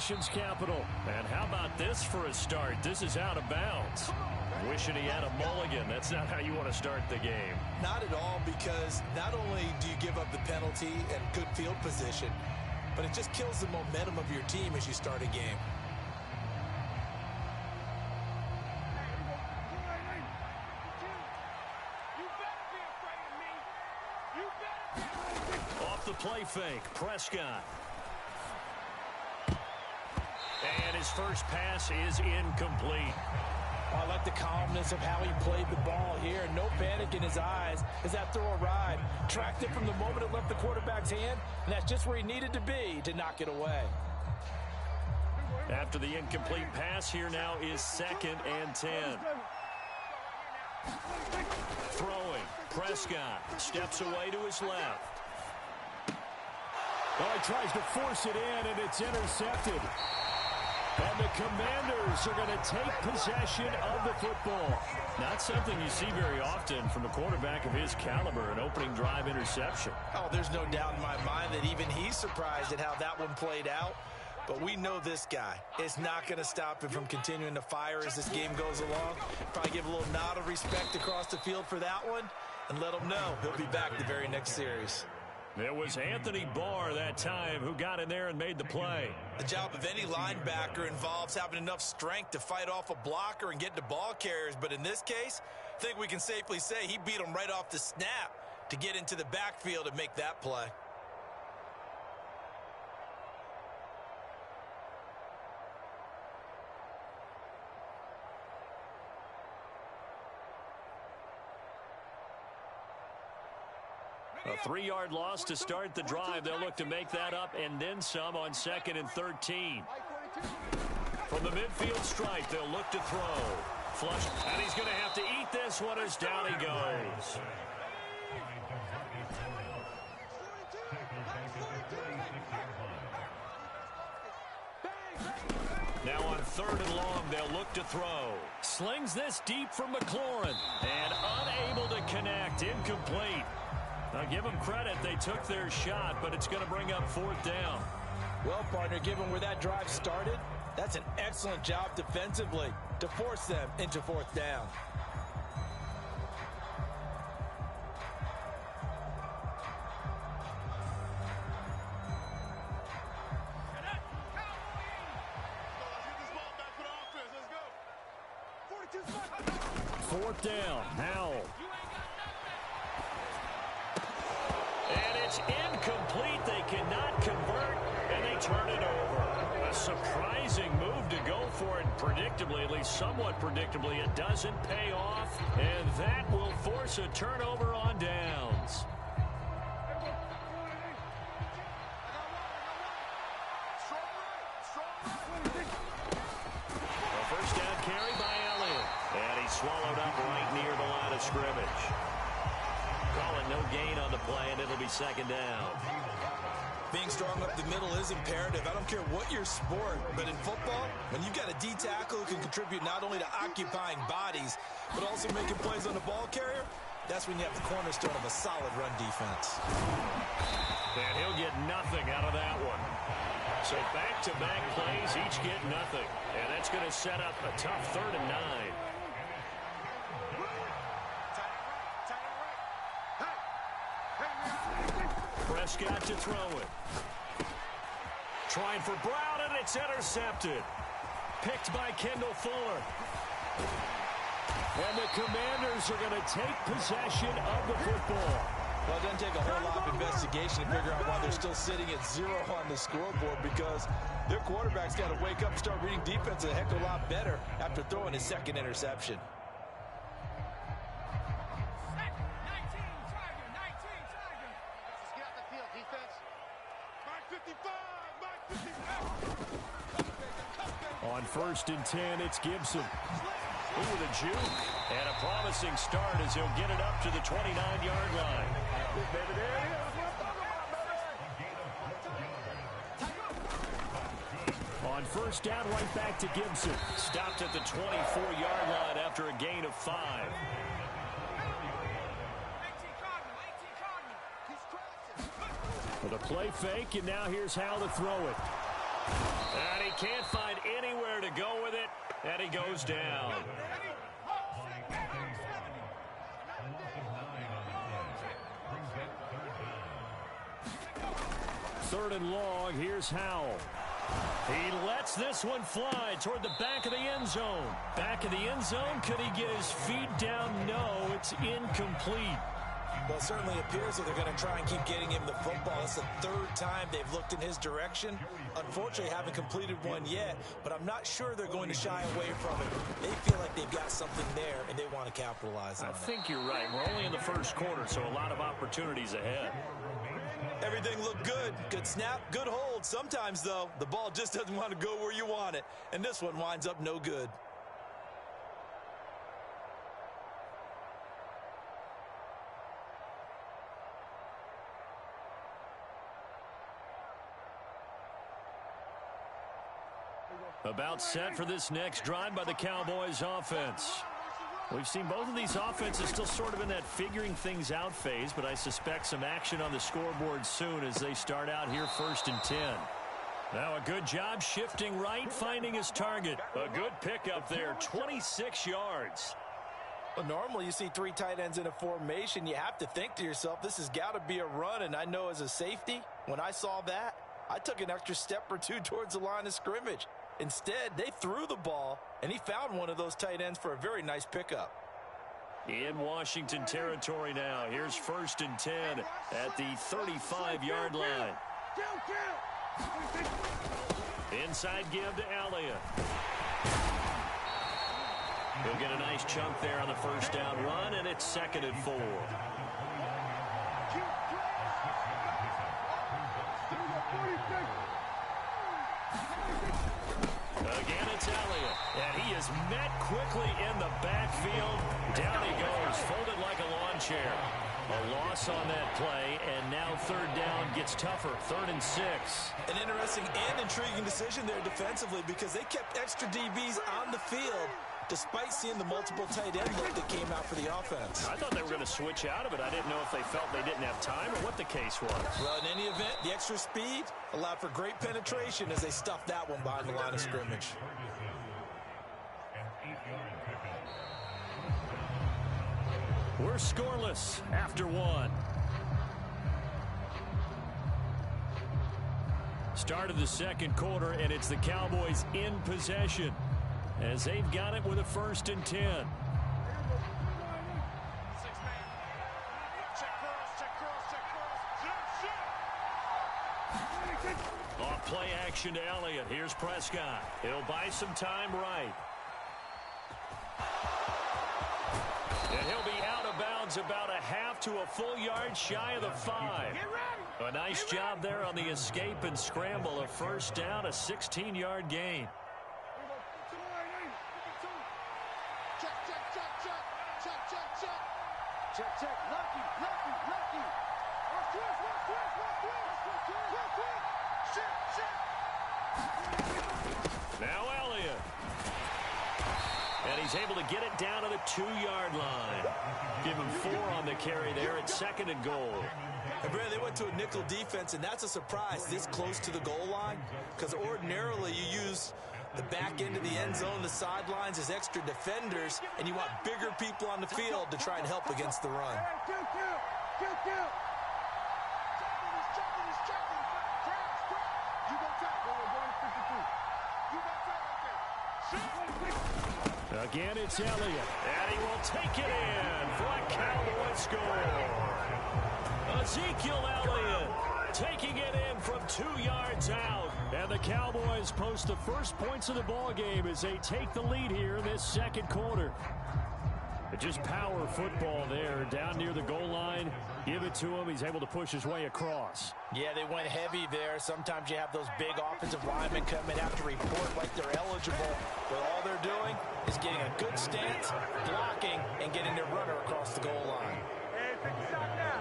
nation's capital. And how about this for a start? This is out of bounds. Wishing he had a mulligan. That's not how you want to start the game. Not at all, because not only do you give up the penalty and good field position, but it just kills the momentum of your team as you start a game. Off the play fake, Prescott. And his first pass is incomplete. I like the calmness of how he played the ball here. No panic in his eyes as that throw arrived. Tracked it from the moment it left the quarterback's hand, and that's just where he needed to be to knock it away. After the incomplete pass, here now is 2nd and 10. Throwing, Prescott steps away to his left. Oh, he tries to force it in, and it's intercepted. And the Commanders are going to take possession of the football. Not something you see very often from a quarterback of his caliber, an opening drive interception. Oh, there's no doubt in my mind that even he's surprised at how that one played out. But we know this guy is not going to stop him from continuing to fire as this game goes along. Probably give a little nod of respect across the field for that one and let him know he'll be back the very next series. It was Anthony Barr that time who got in there and made the play. The job of any linebacker involves having enough strength to fight off a blocker and get to ball carriers. But in this case, I think we can safely say he beat him right off the snap to get into the backfield and make that play. A 3-yard loss to start the drive. They'll look to make that up and then some on 2nd and 13. From the midfield stripe, they'll look to throw. Flush, and he's going to have to eat this one as down he goes. Now on 3rd and long, they'll look to throw. Slings this deep for McLaurin, and unable to connect, incomplete. Now, give them credit. They took their shot, but it's going to bring up 4th down. Well, partner, given where that drive started, that's an excellent job defensively to force them into 4th down. Fourth down, Howell. And it's incomplete. They cannot convert, and they turn it over. A surprising move to go for it predictably, at least somewhat predictably. It doesn't pay off, and that will force a turnover on downs. A first down carry by Elliott, and he's swallowed up right near the line of scrimmage. Calling no gain on the play, and it'll be 2nd down. Being strong up the middle is imperative. I don't care what your sport, but in football, when you've got a D tackle who can contribute not only to occupying bodies, but also making plays on the ball carrier, that's when you have the cornerstone of a solid run defense. And he'll get nothing out of that one. So back-to-back plays, each get nothing. And that's going to set up a tough 3rd and 9. Prescott to throw it. Trying for Brown, and it's intercepted. Picked by Kendall Fuller. And the Commanders are going to take possession of the football. Well, it doesn't take a whole lot of investigation to figure out why they're still sitting at 0 on the scoreboard, because their quarterback's got to wake up and start reading defense a heck of a lot better after throwing his 2nd interception. On 1st and 10, it's Gibson. Ooh, the juke. And a promising start as he'll get it up to the 29-yard line. On 1st down, right back to Gibson. Stopped at the 24-yard line after a gain of 5. With a play fake, and now here's how to throw it. And he can't find anywhere to go with it, and he goes down. Third and long, here's Howell. He lets this one fly toward the back of the end zone. Back of the end zone, could he get his feet down? No, it's incomplete. Well, it certainly appears that they're going to try and keep getting him the football. It's the third time they've looked in his direction. Unfortunately, haven't completed one yet, but I'm not sure they're going to shy away from it. They feel like they've got something there, and they want to capitalize on it. I think you're right. We're only in the first quarter, so a lot of opportunities ahead. Everything looked good. Good snap, good hold. Sometimes, though, the ball just doesn't want to go where you want it, and this one winds up no good. About set for this next drive by the Cowboys offense. We've seen both of these offenses still sort of in that figuring things out phase, but I suspect some action on the scoreboard soon as they start out here 1st and 10. Now a good job shifting right, finding his target. A good pickup there, 26 yards. Well, normally you see 3 tight ends in a formation. You have to think to yourself, this has got to be a run, and I know as a safety, when I saw that, I took an extra step or two towards the line of scrimmage. Instead, they threw the ball, and he found one of those tight ends for a very nice pickup. In Washington territory now. Here's 1st and 10 at the 35-yard line. Inside give to Elliott. He'll get a nice chunk there on the first down run, and it's 2nd and 4. Again, it's Elliott, and he is met quickly in the backfield. Down he goes, folded like a lawn chair. A loss on that play, and now 3rd down gets tougher, 3rd and 6. An interesting and intriguing decision there defensively because they kept extra DBs on the field despite seeing the multiple tight end look that came out for the offense. I thought they were going to switch out of it. I didn't know if they felt they didn't have time or what the case was. Well, in any event, the extra speed allowed for great penetration as they stuffed that one behind the line of scrimmage. We're scoreless after 1. Start of the 2nd quarter, and it's the Cowboys in possession as they've got it with a 1st and 10. Off play action to Elliott. Here's Prescott. He'll buy some time right. And he'll be out of bounds about a half to a full yard shy of the 5. A nice job there on the escape and scramble. A 1st down, a 16-yard gain. Check. Lucky. Now Elliott. And he's able to get it down to the 2-yard line. Give him 4 on the carry there at 2nd and goal. And Brad, they went to a nickel defense, and that's a surprise this close to the goal line because ordinarily you use the back end of the end zone, the sidelines as extra defenders, and you want bigger people on the field to try and help against the run. Again, it's Elliott, and he will take it in for a Cowboys score. Ezekiel Elliott taking it in from 2 yards out. And the Cowboys post the first points of the ball game as they take the lead here in this 2nd quarter. Just power football there down near the goal line. Give it to him. He's able to push his way across. Yeah, they went heavy there. Sometimes you have those big offensive linemen come and have to report like they're eligible. But all they're doing is getting a good stance, blocking, and getting their runner across the goal line. Hey, pick the shot now.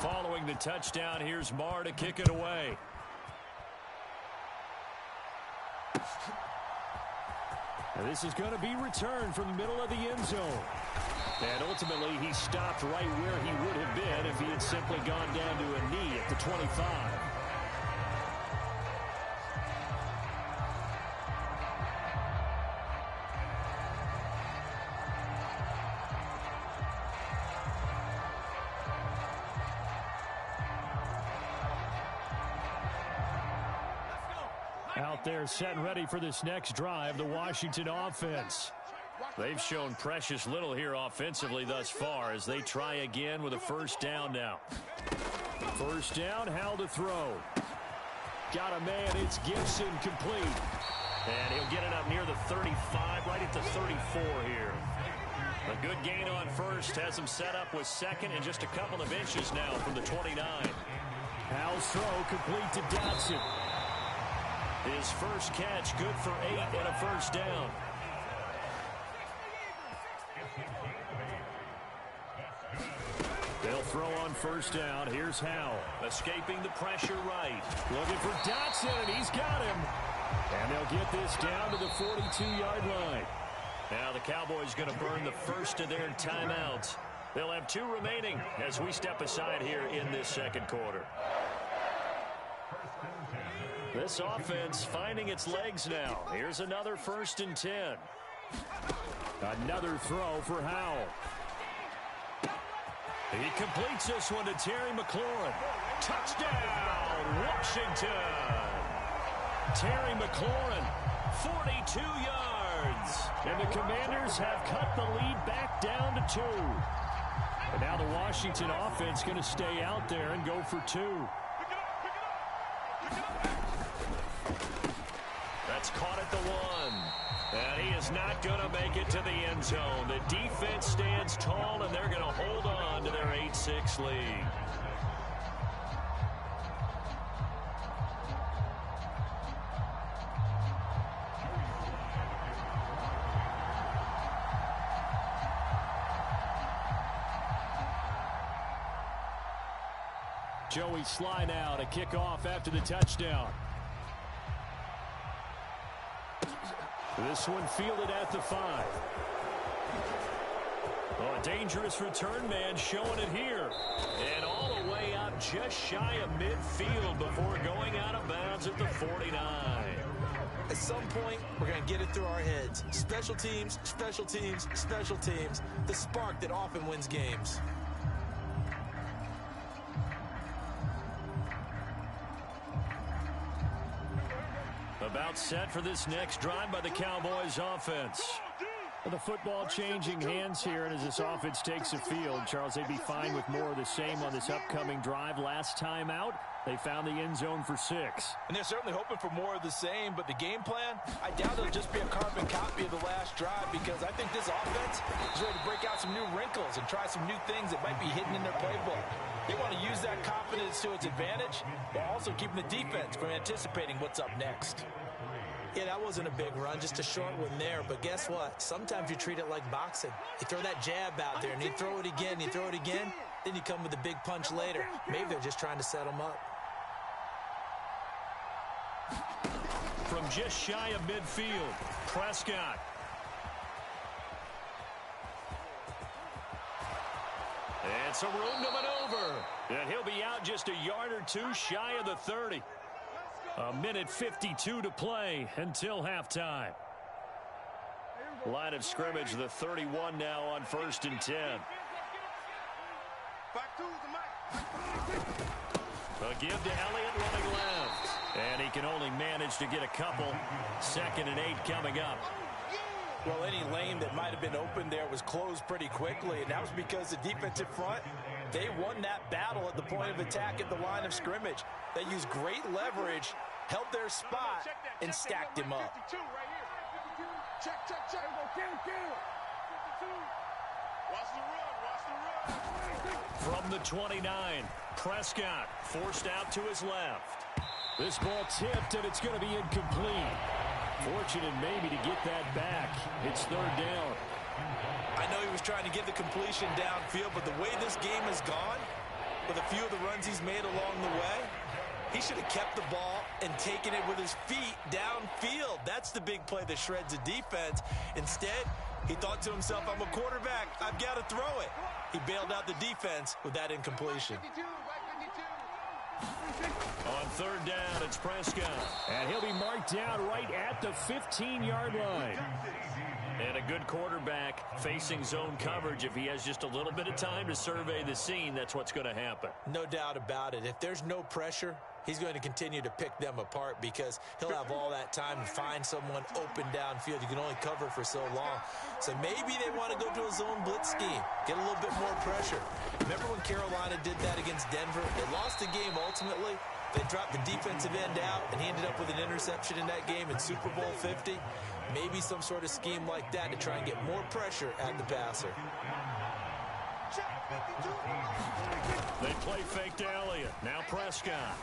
Following the touchdown, here's Marr to kick it away. And this is going to be returned from the middle of the end zone. And ultimately, he stopped right where he would have been if he had simply gone down to a the 25. Out there set and ready for this next drive, the Washington offense. They've shown precious little here offensively thus far as they try again with a first down now. First down, Howell to throw. Got a man, it's Gibson, complete. And he'll get it up near the 35, right at the 34 here. A good gain on first, has him set up with second and just a couple of inches now from the 29. Howell's throw complete to Dotson. His first catch, good for 8 and a first down. They'll throw on first down. Here's Howell, escaping the pressure right. Looking for Dotson, and he's got him. And they'll get this down to the 42-yard line. Now the Cowboys going to burn the first of their timeouts. They'll have 2 remaining as we step aside here in this second quarter. This offense finding its legs now. Here's another 1st and 10. Another throw for Howell. He completes this one to Terry McLaurin. Touchdown, Washington. Terry McLaurin, 42 yards. And the Commanders have cut the lead back down to 2. But now the Washington offense going to stay out there and go for 2. That's caught at the 1. And he is not going to make it to the end zone. The defense stands tall, and they're going to hold on to their 8-6 lead. Joey Sly now to kick off after the touchdown. This one fielded at the 5. Oh, a dangerous return man showing it here. And all the way out just shy of midfield before going out of bounds at the 49. At some point, we're going to get it through our heads. Special teams, special teams, special teams. The spark that often wins games. About set for this next drive by the Cowboys offense. The football changing hands here, and as this offense takes the field, Charles, they'd be fine with more of the same on this upcoming drive. Last time out, they found the end zone for 6. And they're certainly hoping for more of the same, but the game plan, I doubt it'll just be a carbon copy of the last drive, because I think this offense is ready to break out some new wrinkles and try some new things that might be hidden in their playbook. They want to use that confidence to its advantage, while also keeping the defense from anticipating what's up next. Yeah, that wasn't a big run, just a short one there. But guess what? Sometimes you treat it like boxing. You throw that jab out there, and you throw it again, you throw it again, then you come with a big punch later. Maybe they're just trying to set them up. From just shy of midfield, Prescott. And some room to maneuver. And he'll be out just a yard or 2 shy of the 30. A minute 52 to play until halftime. Line of scrimmage, the 31 now on 1st and 10. A give to Elliott running left. And he can only manage to get a couple. 2nd and 8 coming up. Well, any lane that might have been open there was closed pretty quickly, and that was because the defensive front, they won that battle at the point of attack at the line of scrimmage. They used great leverage, held their spot, and stacked him up. From the 29, Prescott forced out to his left. This ball tipped, and it's going to be incomplete. Fortunate maybe to get that back. It's 3rd down. I know he was trying to get the completion downfield, but the way this game has gone, with a few of the runs he's made along the way, he should have kept the ball and taken it with his feet downfield. That's the big play that shreds a defense. Instead, he thought to himself, I'm a quarterback, I've got to throw it. He bailed out the defense with that incompletion. On third down, it's Prescott. And he'll be marked down right at the 15-yard line. And a good quarterback facing zone coverage. If he has just a little bit of time to survey the scene, that's what's going to happen. No doubt about it. If there's no pressure, he's going to continue to pick them apart because he'll have all that time to find someone open downfield. You can only cover for so long. So maybe they want to go to a zone blitz scheme, get a little bit more pressure. Remember when Carolina did that against Denver? They lost the game ultimately. They dropped the defensive end out, and he ended up with an interception in that game in Super Bowl 50. Maybe some sort of scheme like that to try and get more pressure at the passer. They play fake to Elliott. Now Prescott.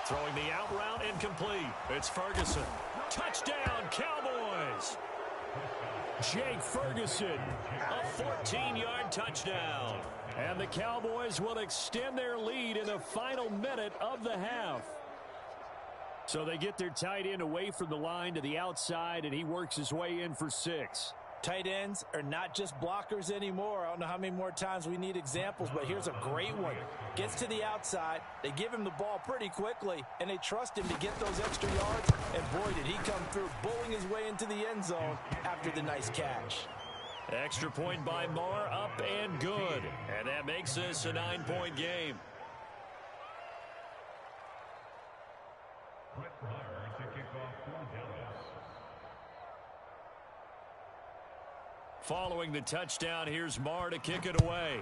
Throwing the out route, incomplete. It's Ferguson. Touchdown, Cowboys. Jake Ferguson. A 14-yard touchdown. And the Cowboys will extend their lead in the final minute of the half. So they get their tight end away from the line to the outside, and he works his way in for 6. Tight ends are not just blockers anymore. I don't know how many more times we need examples, but here's a great one. Gets to the outside, they give him the ball pretty quickly, and they trust him to get those extra yards, and boy, did he come through, bowling his way into the end zone after the nice catch. Extra point by Marr, up and good. And that makes this a 9-point game. Following the touchdown, here's Marr to kick it away.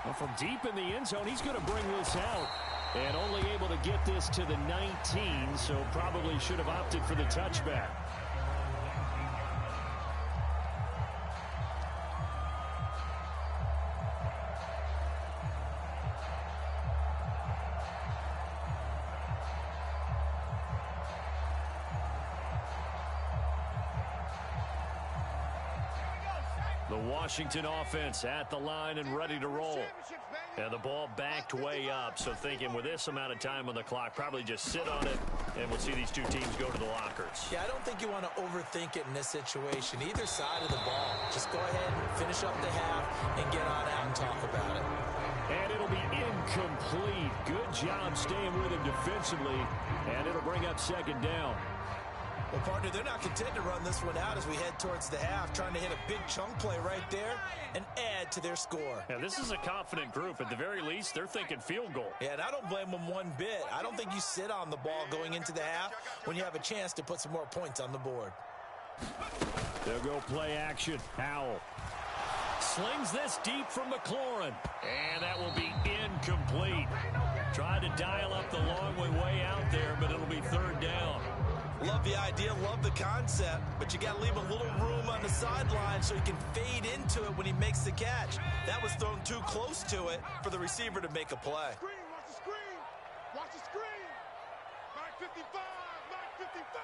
Well, from deep in the end zone, he's going to bring this out. And only able to get this to the 19, so probably should have opted for the touchback. The Washington offense at the line and ready to roll. And the ball backed way up, so thinking with this amount of time on the clock, probably just sit on it, and we'll see these two teams go to the lockers. Yeah, I don't think you want to overthink it in this situation. Either side of the ball. Just go ahead and finish up the half and get on out and talk about it. And it'll be incomplete. Good job staying with him defensively, and it'll bring up second down. Well, partner, they're not content to run this one out as we head towards the half, trying to hit a big chunk play right there and add to their score. Yeah, this is a confident group. At the very least, they're thinking field goal. Yeah, and I don't blame them one bit. I don't think you sit on the ball going into the half when you have a chance to put some more points on the board. They'll go play action. Howell slings this deep from McLaurin. And that will be incomplete. Tried to dial up the long way out there, but it'll be third down. Love the idea, love the concept, but you got to leave a little room on the sideline so he can fade into it when he makes the catch. That was thrown too close to it for the receiver to make a play. Watch the screen. Watch the screen. Mark 55. Mark 55.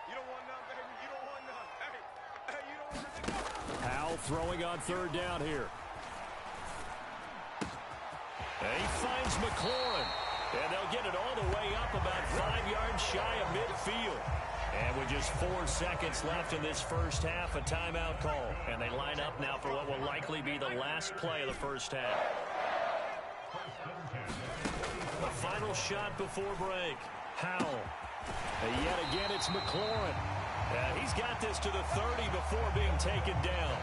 You don't want none, baby. You don't want none. Hey, you don't want none. Howell throwing on third down here. And he finds McLaurin. And they'll get it all the way up about 5 yards shy of midfield. And with just 4 seconds left in this first half, a timeout call. And they line up now for what will likely be the last play of the first half. The final shot before break. Howell. And yet again, it's McLaurin. And he's got this to the 30 before being taken down.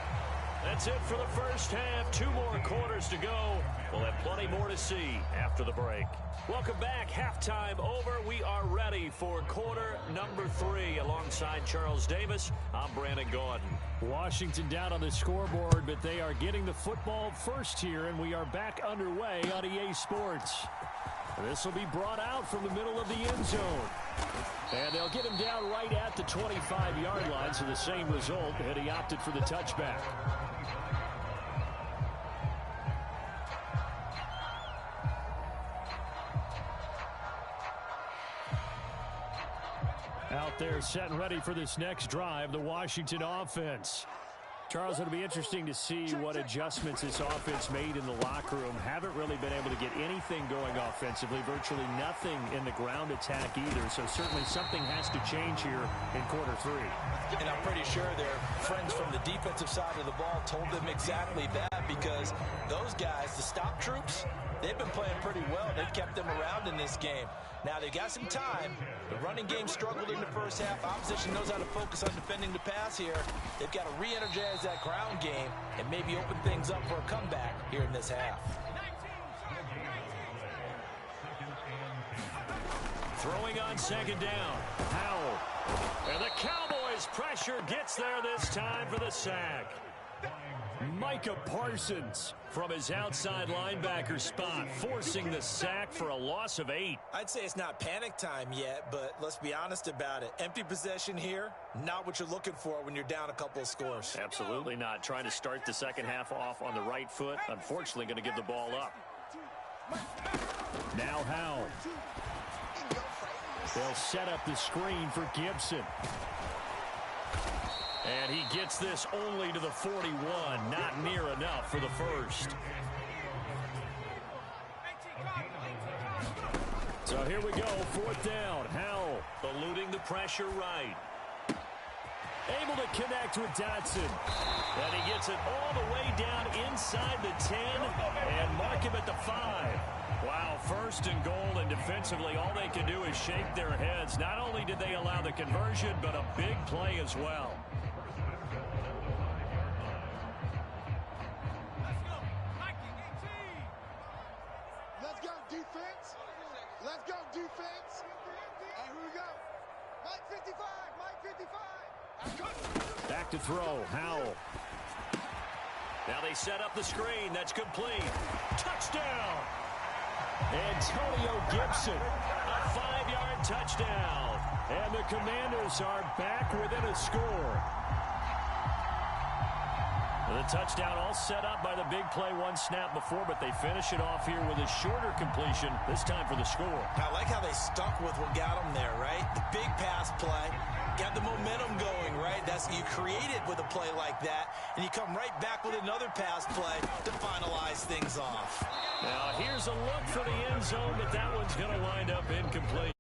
That's it for the first half. 2 more quarters to go. We'll have plenty more to see after the break. Welcome back. Halftime over. We are ready for quarter number 3. Alongside Charles Davis, I'm Brandon Gaudin. Washington down on the scoreboard, but they are getting the football first here, and we are back underway on EA Sports. This will be brought out from the middle of the end zone. And they'll get him down right at the 25-yard line, so the same result, and he opted for the touchback. Out there set and ready for this next drive, the Washington offense. Charles, it'll be interesting to see what adjustments this offense made in the locker room. Haven't really been able to get anything going offensively, virtually nothing in the ground attack either. So certainly something has to change here in quarter 3. And I'm pretty sure their friends from the defensive side of the ball told them exactly that, because those guys, the stop troops, they've been playing pretty well. They've kept them around in this game. Now, they've got some time. The running game struggled in the first half. Opposition knows how to focus on defending the pass here. They've got to re-energize that ground game and maybe open things up for a comeback here in this half. Throwing on second down. Howell. And the Cowboys pressure gets there this time for the sack. Micah Parsons from his outside linebacker spot, forcing the sack for a loss of 8. I'd say it's not panic time yet, but let's be honest about it. Empty possession here, not what you're looking for when you're down a couple of scores. Absolutely not. Trying to start the second half off on the right foot. Unfortunately, going to give the ball up. Now Howell. They'll set up the screen for Gibson. And he gets this only to the 41. Not near enough for the first. So here we go. 4th down. Howell eluding the pressure right. Able to connect with Dotson. And he gets it all the way down inside the 10 and mark him at the 5. Wow, 1st and goal, and defensively all they can do is shake their heads. Not only did they allow the conversion, but a big play as well. Let's go, defense. Let's go, defense. All right, here we go. Mike 55, Mike 55. Back to throw, Howell. Now they set up the screen. That's complete. Touchdown! Antonio Gibson, a 5-yard touchdown. And the Commanders are back within a score. The touchdown all set up by the big play, one snap before, but they finish it off here with a shorter completion, this time for the score. I like how they stuck with what got them there, right? The big pass play, got the momentum going, right? You create it with a play like that, and you come right back with another pass play to finalize things off. Now here's a look for the end zone, but that one's going to wind up incomplete.